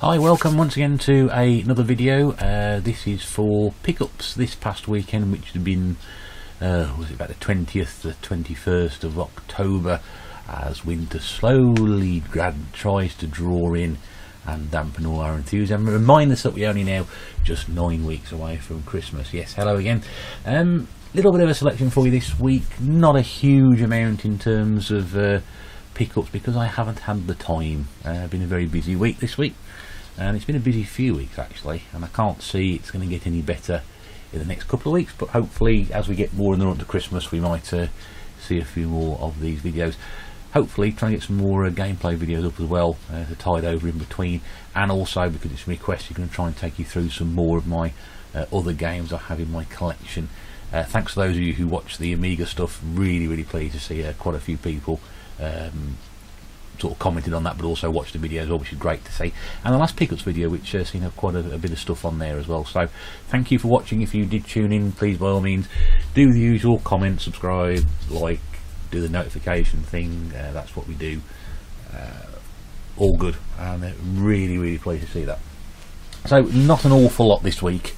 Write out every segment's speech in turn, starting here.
Hi, welcome once again to another video. This is for pickups this past weekend, which had been was it about the 20th, the 21st of October, as winter slowly tries to draw in and dampen all our enthusiasm. Remind us that we're only now just 9 weeks away from Christmas. Yes, hello again. Little bit of a selection for you this week. Not a huge amount in terms of pickups because I haven't had the time. Been a very busy week this week, and it's been a busy few weeks actually, and I can't see it's going to get any better in the next couple of weeks, but hopefully as we get more in the run to Christmas we might see a few more of these videos. Hopefully try and get some more gameplay videos up as well to tide over in between, and also because it's requested, going to try and take you through some more of my other games I have in my collection. Thanks to those of you who watch the Amiga stuff. Really pleased to see quite a few people sort of commented on that, but also watched the video as well, which is great to see. And the last pickups video, which seemed to have quite a bit of stuff on there as well. So thank you for watching. If you did tune in, please by all means do the usual: comment, subscribe, like, do the notification thing. That's what we do. All good, and really pleased to see that. So not an awful lot this week.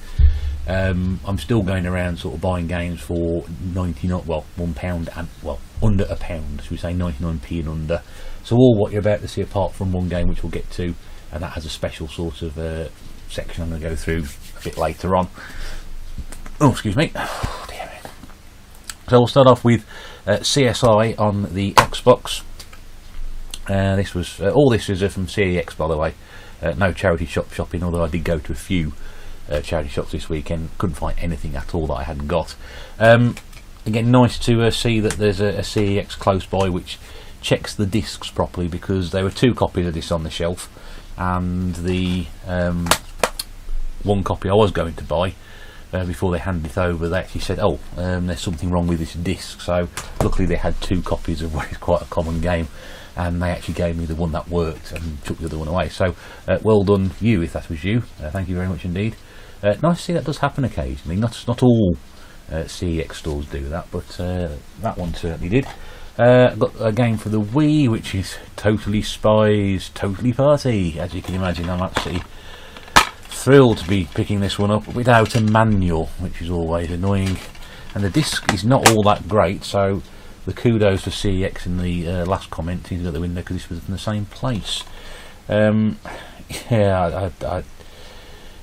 I'm still going around sort of buying games for £1 and under £1, should we say 99p and under. So all what you're about to see, apart from one game which we'll get to, and that has a special sort of section I'm going to go through a bit later on. Oh, excuse me. Oh, dear me. So we'll start off with CSI on the Xbox. This was all this is from CEX, by the way. No charity shopping, although I did go to a few charity shops this weekend. Couldn't find anything at all that I hadn't got. Again, nice to see that there's a CEX close by which checks the discs properly, because there were 2 copies of this on the shelf, and the one copy I was going to buy before they handed it over, they actually said, oh, there's something wrong with this disc. So luckily they had 2 copies of what is quite a common game, and they actually gave me the one that worked and took the other one away. So well done you, if that was you. Thank you very much indeed. Nice to see that does happen occasionally. Not all CEX stores do that, but that one certainly did. Got a game for the Wii, which is Totally Spies Totally Party. As you can imagine, I'm actually thrilled to be picking this one up without a manual, which is always annoying. And the disc is not all that great, so the kudos for CEX in the last comment seems to go out the window, because this was from the same place. Yeah, I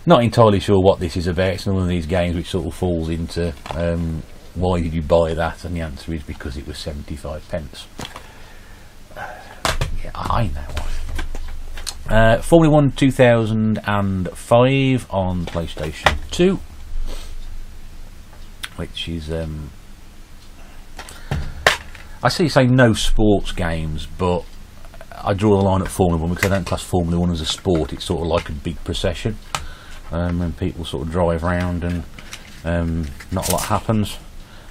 not entirely sure what this is about. It's one of these games which sort of falls into why did you buy that, and the answer is because it was 75p. Yeah, I know. Formula 1 2005 on PlayStation 2, which is I see you say no sports games, but I draw the line at Formula 1 because I don't class Formula 1 as a sport. It's sort of like a big procession when people sort of drive around and not a lot happens.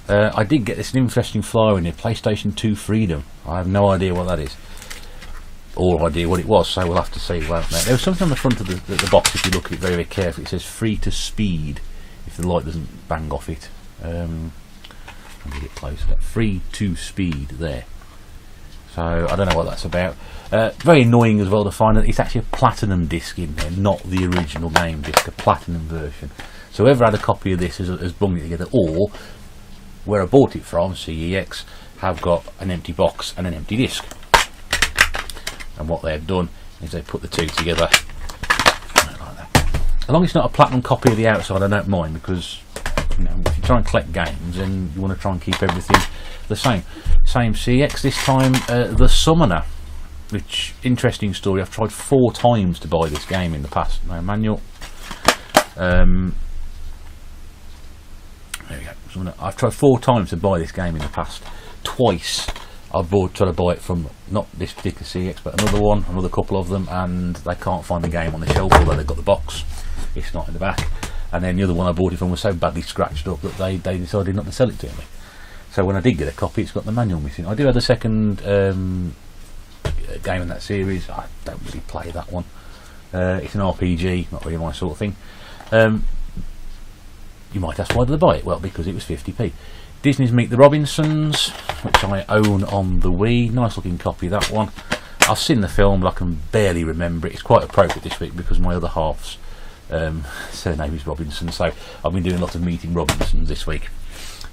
I did get this interesting flyer in here, PlayStation 2 Freedom. I have no idea what that is, or idea what it was, so we'll have to see. Well, there was something on the front of the box, if you look at it very carefully. It says free to speed, if the light doesn't bang off it. Let me get closer. Free to speed there. So I don't know what that's about. Very annoying as well to find that it's actually a platinum disc in there, not the original game disc, a platinum version. So whoever had a copy of this has bunged it together, or where I bought it from, CEX, have got an empty box and an empty disc. And what they've done is they put the 2 together like that. As long as it's not a platinum copy of the outside, I don't mind, because you know, if you try and collect games, then you want to try and keep everything the same. Same CEX, this time The Summoner, which, interesting story. I've tried 4 times to buy this game in the past. No manual. There we go. I've tried 4 times to buy this game in the past. Twice I've tried to buy it from not this particular CEX, but another couple of them, and they can't find the game on the shelf, although they've got the box. It's not in the back. And then the other one I bought it from was so badly scratched up that they decided not to sell it to me. So when I did get a copy, it's got the manual missing. I do have the second game in that series. I don't really play that one. It's an RPG, not really my sort of thing. You might ask, why did I buy it? Well, because it was 50p. Disney's Meet the Robinsons, which I own on the Wii. Nice looking copy, that one. I've seen the film, but I can barely remember it. It's quite appropriate this week because my other half's surname is Robinson, so I've been doing a lot of meeting Robinsons this week.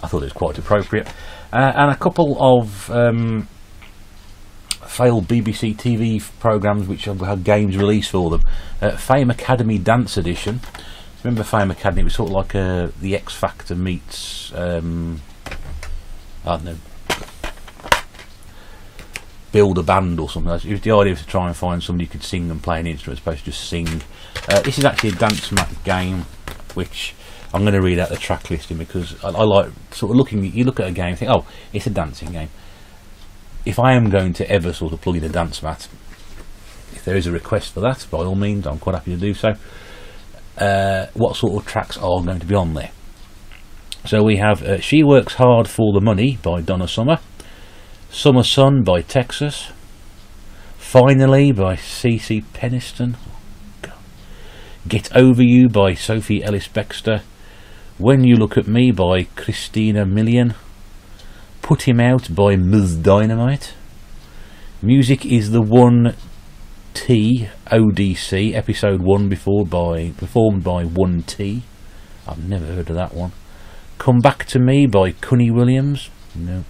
I thought it was quite appropriate. And a couple of failed BBC TV programmes which have had games released for them. Fame Academy Dance Edition. Remember Fame Academy? It was sort of like the X Factor meets I don't know, build a band or something. It was the idea to try and find somebody who could sing and play an instrument as opposed to just sing. This is actually a dance mat game, which I'm going to read out the track listing because I like sort of looking. You look at a game and think, oh, it's a dancing game. If I am going to ever sort of plug in a dance mat, if there is a request for that, by all means, I'm quite happy to do so. What sort of tracks are going to be on there? So we have She Works Hard for the Money by Donna Summer, Summer Sun by Texas, Finally by CeCe Peniston, Get Over You by Sophie Ellis-Bextor, When You Look at Me by Christina Milian, Put Him Out by Ms. Dynamite, Music is the One T ODC, episode 1 performed by 1T. I've never heard of that one. Come Back to Me by Cunny Williams. No.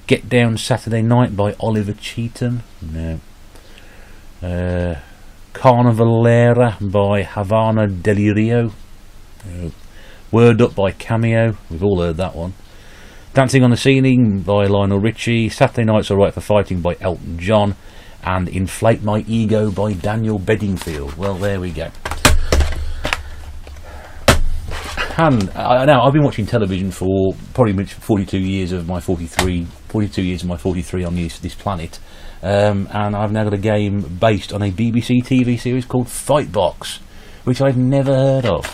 Get Down Saturday Night by Oliver Cheatham. No. Carnavalera by Havana Delirio. No. Word Up by Cameo. We've all heard that one. Dancing on the Ceiling by Lionel Richie. Saturday Night's Alright for Fighting by Elton John. And Inflate My Ego by Daniel Bedingfield. Well, there we go. And now I've been watching television for probably 42 years of my 43 on this planet, and I've now got a game based on a BBC TV series called Fightbox, which I've never heard of.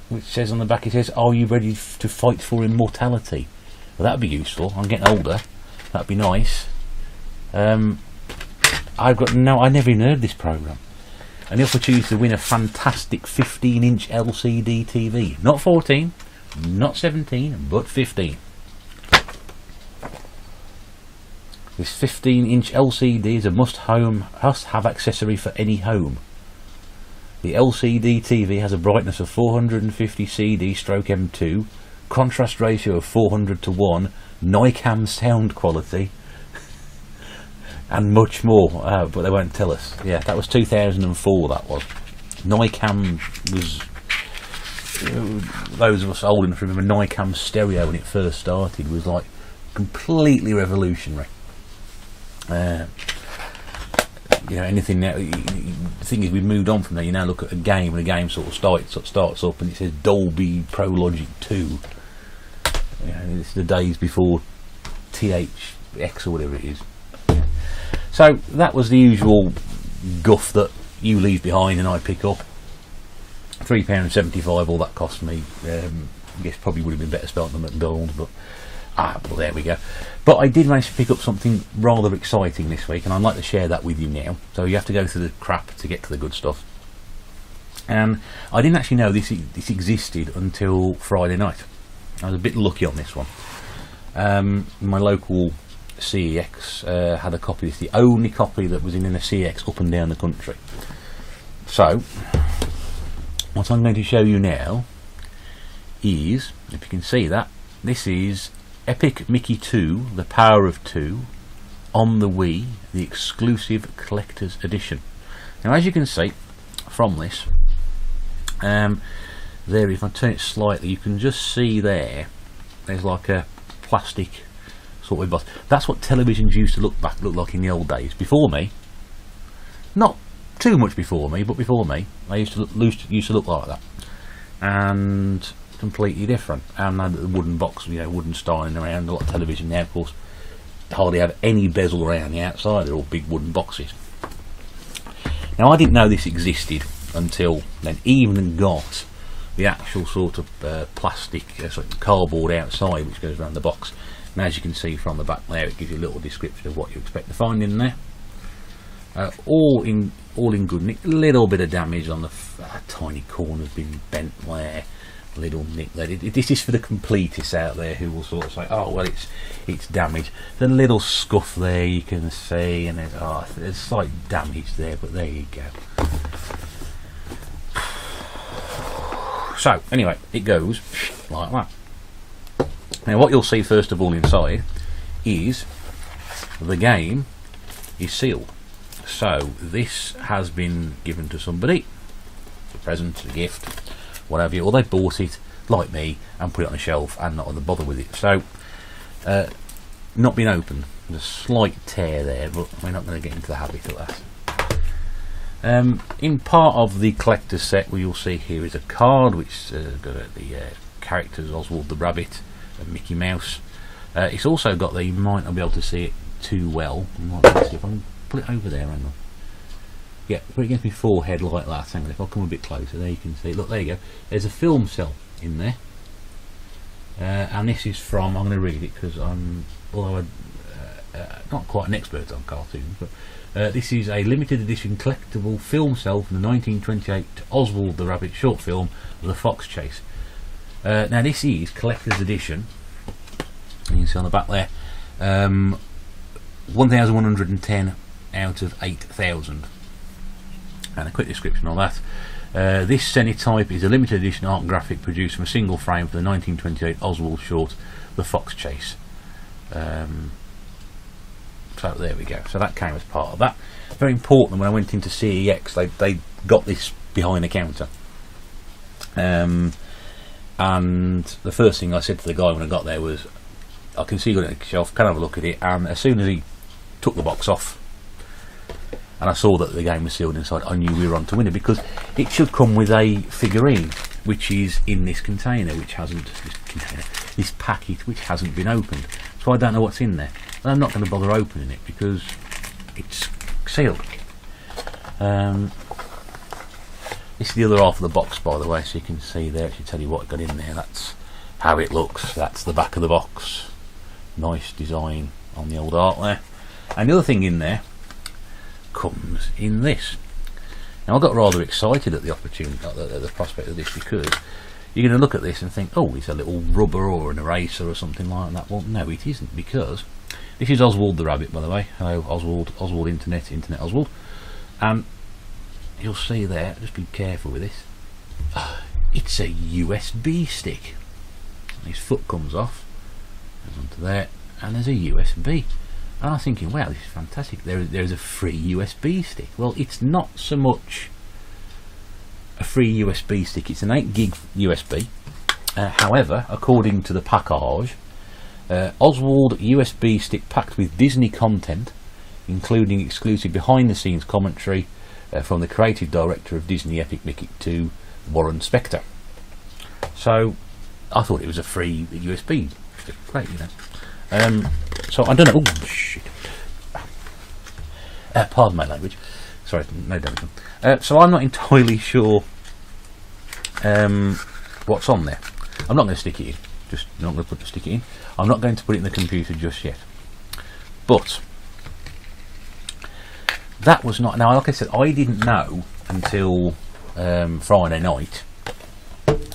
Which says on the back, it says, "Are you ready to fight for immortality?" Well, that'd be useful. I'm getting older. That'd be nice. I never even heard this programme. And the opportunity to win a fantastic 15-inch LCD TV. Not 14, not 17, but 15. This 15-inch LCD is a must-have accessory for any home. The LCD TV has a brightness of 450 CD/M2, contrast ratio of 400:1, NICAM sound quality, and much more, but they won't tell us. Yeah, that was 2004, that was. NICAM was... those of us old enough to remember NICAM stereo when it first started was like completely revolutionary. You know, anything now... The thing is, we've moved on from there. You now look at a game and the game sort of starts up and it says Dolby Pro Logic 2. You know, it's the days before THX or whatever it is. So that was the usual guff that you leave behind and I pick up. £3.75, all that cost me. I guess probably would have been better spelt than McDonald's, but well, there we go. But I did manage to pick up something rather exciting this week, and I'd like to share that with you now. So you have to go through the crap to get to the good stuff. And I didn't actually know this existed until Friday night. I was a bit lucky on this one. My local CEX had a copy. It's the only copy that was in a CEX up and down the country. So what I'm going to show you now is, if you can see that, this is Epic Mickey 2, The Power of 2 on the Wii, the exclusive collector's edition. Now as you can see from this, there, if I turn it slightly, you can just see there's like a plastic sort of box. That's what televisions used to look like in the old days. Before me, not too much before me, but before me, they used to look like that, and completely different. And the wooden box, you know, wooden styling around. A lot of television now, of course, hardly have any bezel around the outside. They're all big wooden boxes. Now I didn't know this existed until then. Even got the actual sort of plastic, cardboard outside, which goes around the box. And as you can see from the back there, it gives you a little description of what you expect to find in there. All in good nick. A little bit of damage on the tiny corners been bent there, little nick there. This is for the completists out there who will sort of say, oh well, it's damaged. The little scuff there you can see, and there's slight damage there, but there you go. So anyway, it goes like that. Now what you'll see first of all inside is the game is sealed. So this has been given to somebody, it's a present, a gift, whatever, or they bought it like me and put it on a shelf and not to bother with it. So not been opened. There's a slight tear there, but we're not going to get into the habit of that. In part of the collector's set, what you'll see here is a card which got the characters Oswald the Rabbit and Mickey Mouse. It's also got the, you might not be able to see it too well. Might be able to see if I can put it over there, hang on. Yeah, put it against my forehead like that. Hang on, if I come a bit closer, there you can see. Look, there you go. There's a film cell in there, and this is from. I'm going to read it because I'm, although I'm not quite an expert on cartoons, but this is a limited edition collectible film cell from the 1928 Oswald the Rabbit short film, The Fox Chase. Now this is collector's edition. You can see on the back there, 1,110 out of 8,000. And a quick description on that. This Cenotype is a limited edition art graphic produced from a single frame for the 1928 Oswald short, The Fox Chase. So there we go. So that came as part of that. Very important. When I went into CEX, they got this behind the counter. And the first thing I said to the guy when I got there was, I can see you got it on the shelf, can I have a look at it? And as soon as he took the box off and I saw that the game was sealed inside, I knew we were on to win it, because it should come with a figurine which is in this container, which hasn't, this packet which hasn't been opened. So I don't know what's in there. And I'm not going to bother opening it because it's sealed. This is the other half of the box, by the way, so you can see there. It should tell you what got in there. That's how it looks. That's the back of the box. Nice design on the old art there. And the other thing in there comes in this. Now I got rather excited at the opportunity, at the prospect of this, because you're going to look at this and think, oh, it's a little rubber or an eraser or something like that. Well, no, it isn't, because this is Oswald the Rabbit, by the way. Hello, Oswald, Internet Oswald. And you'll see there, just be careful with this, it's a USB stick. His foot comes off, goes onto there, and there's a USB. And I'm thinking, wow, this is fantastic. There's a free USB stick. Well, it's not so much a free USB stick, it's an 8 gig USB. However, according to the package, Oswald USB stick packed with Disney content, including exclusive behind the scenes commentary from the creative director of Disney Epic Mickey 2, Warren Spector. So I thought it was a free USB stick. Great, you know. So I don't know. Oh shit! Pardon my language. Sorry, no damage. So I'm not entirely sure what's on there. I'm not going to stick it in. Just not going to stick it in. I'm not going to put it in the computer just yet. But that was not. Now, like I said, I didn't know until Friday night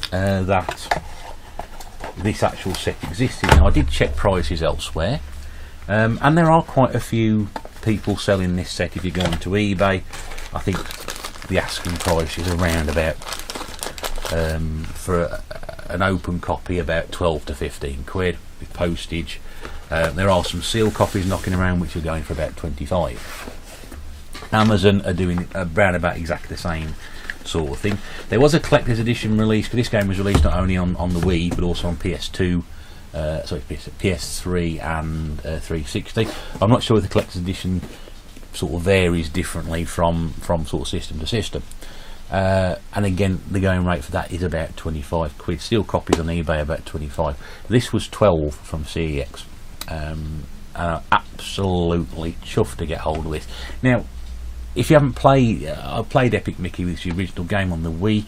that this actual set existed. Now I did check prices elsewhere, and there are quite a few people selling this set. If you go onto eBay, I think the asking price is around about for an open copy about 12 to 15 quid with postage. There are some sealed copies knocking around which are going for about 25. Amazon are doing around about exactly the same sort of thing. There was a collector's edition release, because this game was released not only on the Wii but also on PS2, PS3 and 360. I'm not sure if the collector's edition sort of varies differently from sort of system to system. And again, the going rate for that is about 25 quid. Steel copies on eBay about 25. This was 12 from CEX. And I'm absolutely chuffed to get hold of this. Now, if you haven't played, I played Epic Mickey, which is the original game on the Wii.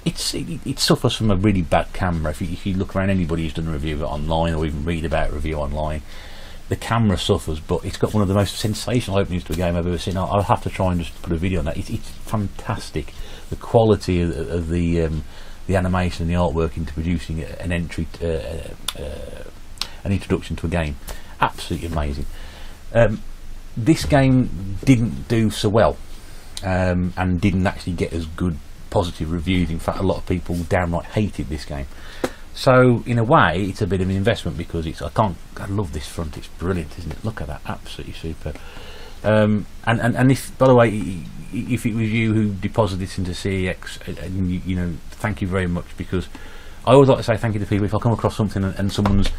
It suffers from a really bad camera. If you look around, anybody who's done a review of it online or even read about a review online, the camera suffers, but it's got one of the most sensational openings to a game I've ever seen. I'll have to try and just put a video on that. It's fantastic. The quality of the the animation and the artwork into producing an introduction to a game. Absolutely amazing. This game didn't do so well, and didn't actually get as good positive reviews. In fact, a lot of people downright hated this game. So in a way, it's a bit of an investment, because I love this front. It's brilliant, isn't it? Look at that, absolutely superb. And if, by the way, if it was you who deposited this into CEX, and you know, thank you very much, because I always like to say thank you to people if I come across something and someone's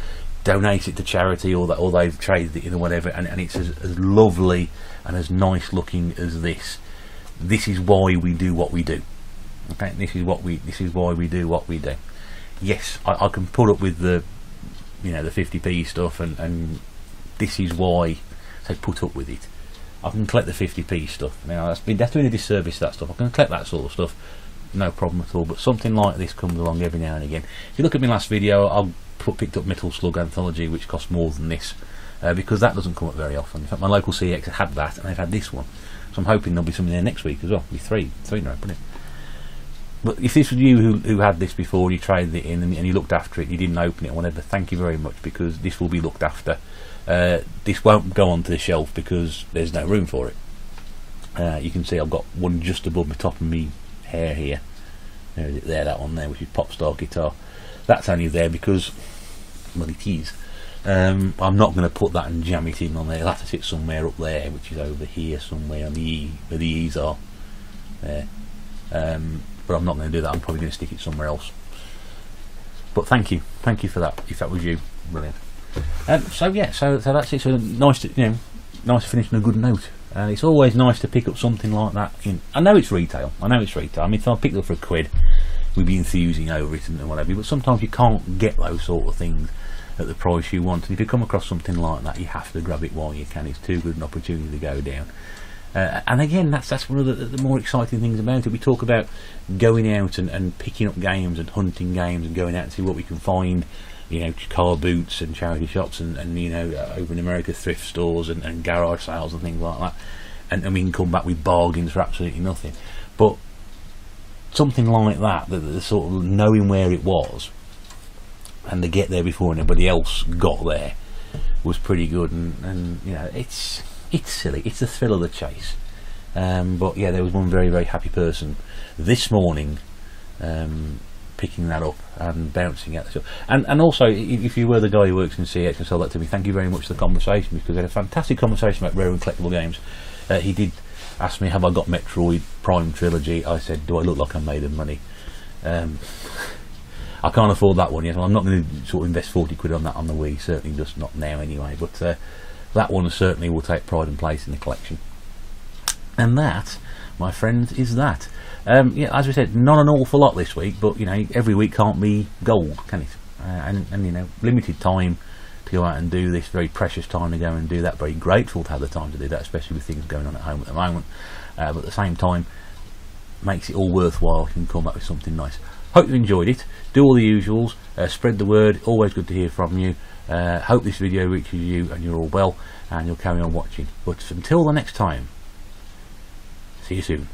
donated it to charity, or they've traded it in or whatever, and it's as lovely and as nice looking as this. This is why we do what we do. Okay, this is why we do what we do. Yes, I can put up with the, you know, the 50p stuff, and this is why I put up with it. I can collect the 50p stuff. Now that's doing a disservice to that stuff. I can collect that sort of stuff, no problem at all. But something like this comes along every now and again. If you look at my last video, I picked up Metal Slug Anthology, which costs more than this, because that doesn't come up very often. In fact, my local CX had that, and they've had this one, so I'm hoping there'll be something there next week as well. It'll be three now, brilliant. But if this was you who had this before, you traded it in, and you looked after it, you didn't open it or whatever, thank you very much, because this will be looked after. This won't go onto the shelf because there's no room for it. You can see I've got one just above the top of me hair here. There is it there, that one there, which is Popstar Guitar. That's only there because, well, it is. I'm not going to put that and jam it in on there. It'll have to sit somewhere up there, which is over here somewhere on the E, where the E's are. There. But I'm not going to do that. I'm probably going to stick it somewhere else. But thank you for that. If that was you, brilliant. So yeah, so that's it. So nice to finish on a good note. And it's always nice to pick up something like that. I know it's retail. I mean, if I picked it up for £1, we'd be enthusing over it and whatever. But sometimes you can't get those sort of things at the price you want. And if you come across something like that, you have to grab it while you can. It's too good an opportunity to go down. And again, that's one of the more exciting things about it. We talk about going out and picking up games and hunting games and going out and see what we can find, you know, car boots and charity shops and you know, over in America, thrift stores and garage sales and things like that, and we can come back with bargains for absolutely nothing. But something like that, the sort of knowing where it was and to get there before anybody else got there, was pretty good. And you know, it's silly, it's the thrill of the chase. But yeah, there was one very, very happy person this morning picking that up and bouncing at the stuff. And also, if you were the guy who works in CX and sold that to me, thank you very much for the conversation, because we had a fantastic conversation about rare and collectible games. He did ask me, have I got Metroid Prime Trilogy? I said, do I look like I'm made of money? I can't afford that one yet. I'm not going to sort of invest 40 quid on that on the Wii, certainly just not now anyway, but that one certainly will take pride and place in the collection. And that, my friends, is that. Yeah, as we said, not an awful lot this week, but you know, every week can't be gold, can it? And you know, limited time to go out and do this, very precious time to go and do that. Very grateful to have the time to do that, especially with things going on at home at the moment. But at the same time, makes it all worthwhile. You can come back with something nice. Hope you enjoyed it. Do all the usuals. Spread the word. Always good to hear from you. Hope this video reaches you and you're all well, and you'll carry on watching. But until the next time, see you soon.